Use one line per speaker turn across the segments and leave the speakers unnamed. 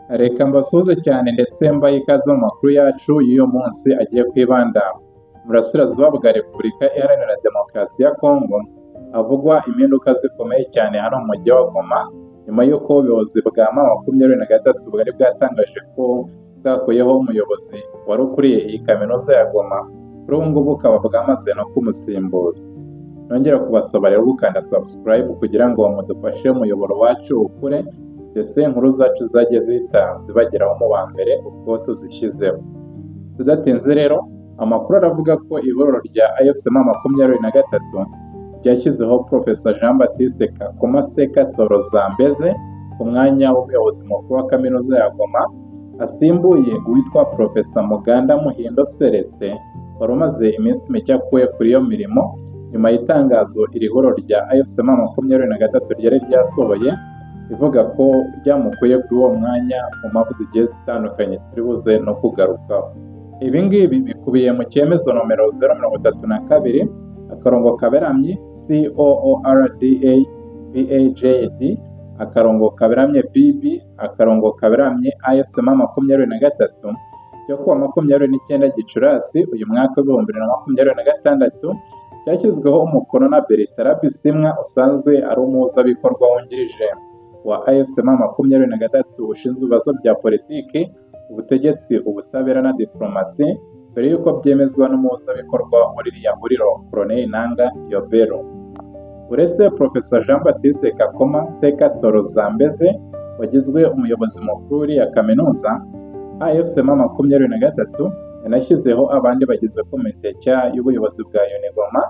Reka mbasuhuze cyane ndetse mbahe ikaze mu makuru yacu y'uyu munsi agiye kwibanda mu burasirazuba bwa Repubulika Iharanira Demokarasi ya Kongo, havugwa impinduka zikomeye cyane hano mu mujyi wa Goma, nyuma y'uko ubuyobozi bwa M23 bwari bwatangaje ko bwakuyeho umuyobozi wari ukuriye iyi kaminuza ya Goma, kuri ubu ngubu bukaba bwamaze no kumusimbuza. Nongera kubasaba rero gukanda subscribe kugira ngo mudufashe umuyoboro wacu ukure, ndetse inkuru zacu zagiye zihita zibageraho mu ba mbere uko tuzishyizeho. Tudatinze rero, amakuru aravuga ko ihuriro rya AFC23 ryashyizeho Professor Jean Baptiste Kakoma Sekatoro Zambeze ku mwanya w'umuyobozi mukuru wa kaminuza ya Goma, asimbuye uwitwa Professor Muganda Muhindo Celestin wari umaze iminsi mike akuye kuri iyo mirimo, nyuma y'itangazo iri huriro rya AFC23 ryari ryasohoye ivuga ko ryamukuye kuri uwo mwanya mu mpamvu zigiye zitandukanye turi buze no kugarukaho. Ibi ngibi bikubiye mu cyemezo nomero 032 akarongo kaberamye COORDA BAJD akarongo kaberamye BB akarongo kaberamye AFC23 cyo kuwa 29 Gicurasi uyu mwaka wa 2026, cyashyizweho umukono na Bertrand Bisimwa usanzwe ari umuhuzabikorwa wungirije wa AFC23 ushinzwe ibibazo bya politiki, ubutegetsi, ubutabera na diplomasi, mbere y'uko byemezwa n'umuhuzabikorwa muri iriya huriro Colonel Nanga Yobero. Uretse Professor Jean Baptiste Kakoma Sekatoro Zambeze wagizwe umuyobozi mukuru w'iriya kaminuza, AFC23 yanashyizeho abandi bagize komite nshya y'ubuyobozi bwa Unigoma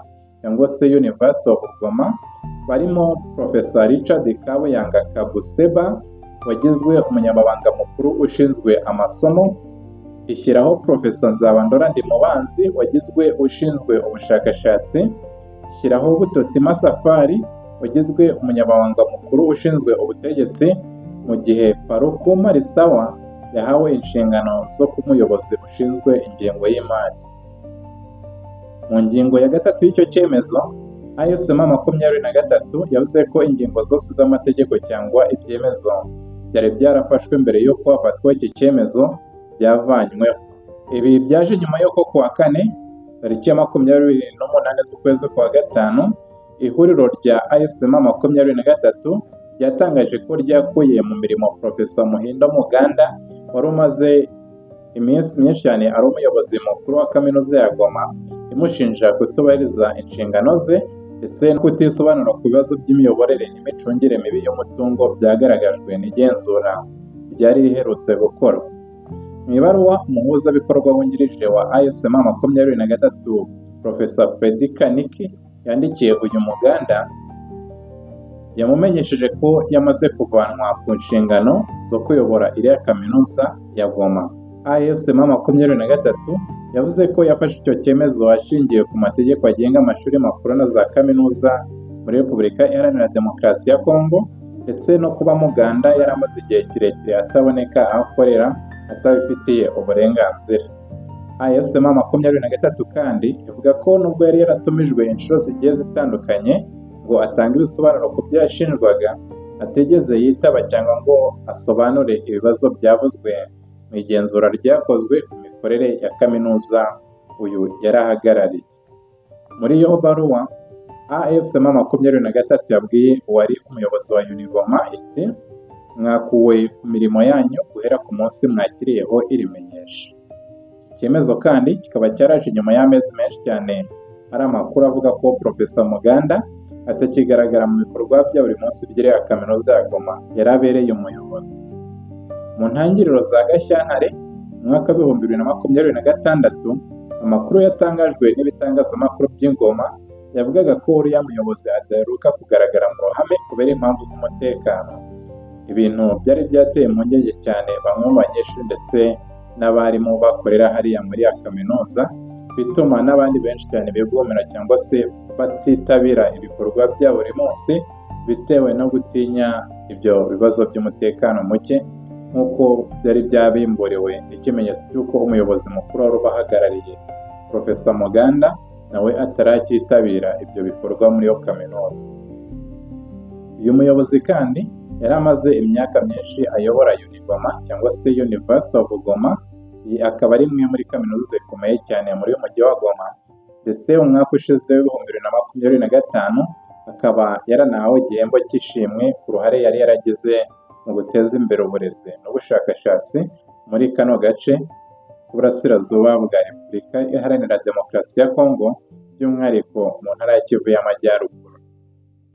cyangwa se University of Goma, barimo Professor Richard Kabuyanga Kabuseba wagizwe umunyamabanga mukuru ushinzwe amasomo, ishyiraho Professor Nzabandora Ndimubanzi wagizwe ushinzwe ubushakashatsi, ishyiraho Butotima Safari wagizwe umunyamabanga mukuru ushinzwe ubutegetsi, mu gihe Paruku Marisawa yahawe inshingano zo kuba umuyobozi ushinzwe ingengo y'imari. Mu ngingo ya gatatu y'icyo cyemezo, AFC23 yavuze ko ingingo zose z'amategeko cyangwa ibyemezo byari byarafashwe mbere y'uko hafatwa iki cyemezo byavanyweho. Ibi byaje nyuma y'uko kuwa kane tariki ya 28 z'ukwezi kwa gatanu, ihuriro rya AFC23 ryatangaje ko ryakuye mu mirimo Professor Muhindo Muganda wari umaze iminsi myinshi cyane ari umuyobozi mukuru wa kaminuza ya Goma, imushinja kutubahiriza inshingano ze ndetse no kutisobanura ku bibazo by'imiyoborere n'imicungire mibi y'umutungo byagaragajwe n'igenzura ryari riherutse gukorwa. Mu ibaruwa umuhuzabikorwa wungirije wa AFC23 Professor Freddy Kaniki yandikiye uyu Muganda, yamumenyesheje ko yamaze kuvanwa ku nshingano zo kuyobora iriya kaminuza ya Goma. AFC23 yavuze ko yafashe icyo cyemezo ashingiye ku mategeko agenga amashuri makuru na za kaminuza muri Repubulika Iharanira Demokarasi ya Kongo, ndetse no kuba Muganda yari amaze igihe kirekire ataboneka aho akorera atabifitiye uburenganzira. AFC23 kandi ivuga ko nubwo yari yaratumijwe inshuro zigiye zitandukanye ngo atange ibisobanuro ku byashinjwaga, atigeze yitaba cyangwa ngo asobanure ibibazo byavuzwe mu igenzura ryakozwe ku mikorere ya kaminuza uyu yari ahagarariye. Muri iyo baruwa, AFC23 yabwiye uwari umuyobozi wa Unigoma iti: mwakuwe ku mirimo yanyu guhera ku munsi mwakiriyeho iri menyesha. Icyemezo kandi kikaba cyaraje nyuma y'amezi menshi cyane hari amakuru avuga ko Professor Muganda atakigaragara mu bikorwa bya buri munsi by'iriya kaminuza ya Goma yari abereye umuyobozi. Mu ntangiriro za Gashyantare mu mwaka wa 2026, amakuru yatangajwe n'ibitangazamakuru by'Ingoma yavugaga ko uriya muyobozi adaheruka kugaragara mu ruhame kubera impamvu z'umutekano. Ibintu byari byateye impungenge cyane bamwe mu banyeshuri ndetse n'abarimu bakorera hariya muri ya kaminuza, bituma n'abandi benshi cyane bigomera cyangwa se batitabira ibikorwa bya buri munsi bitewe no gutinya ibyo bibazo by'umutekano muke, nk'uko byari byabimburiwe ikimenyetso cy'uko umuyobozi mukuru wari ubahagarariye Professor Muganda nawe atarakitabira ibyo bikorwa muri iyo kaminuza. Uyu muyobozi kandi yari amaze imyaka myinshi ayobora Unigoma cyangwa se University of Goma. Iyi akaba ari imwe muri kaminuza zikomeye cyane muri uyu mujyi wa Goma, ndetse umwaka ushize w'ibihumbi 2025 akaba yaranahawe igihembo cy'ishimwe ku ruhare yari yaragize mu guteza imbere uburezi n'ubushakashatsi muri kano gace k'uburasirazuba bwa Repubulika Iharanira Demokarasi ya Kongo, by'umwihariko mu ntara ya Kivu y'Amajyaruguru.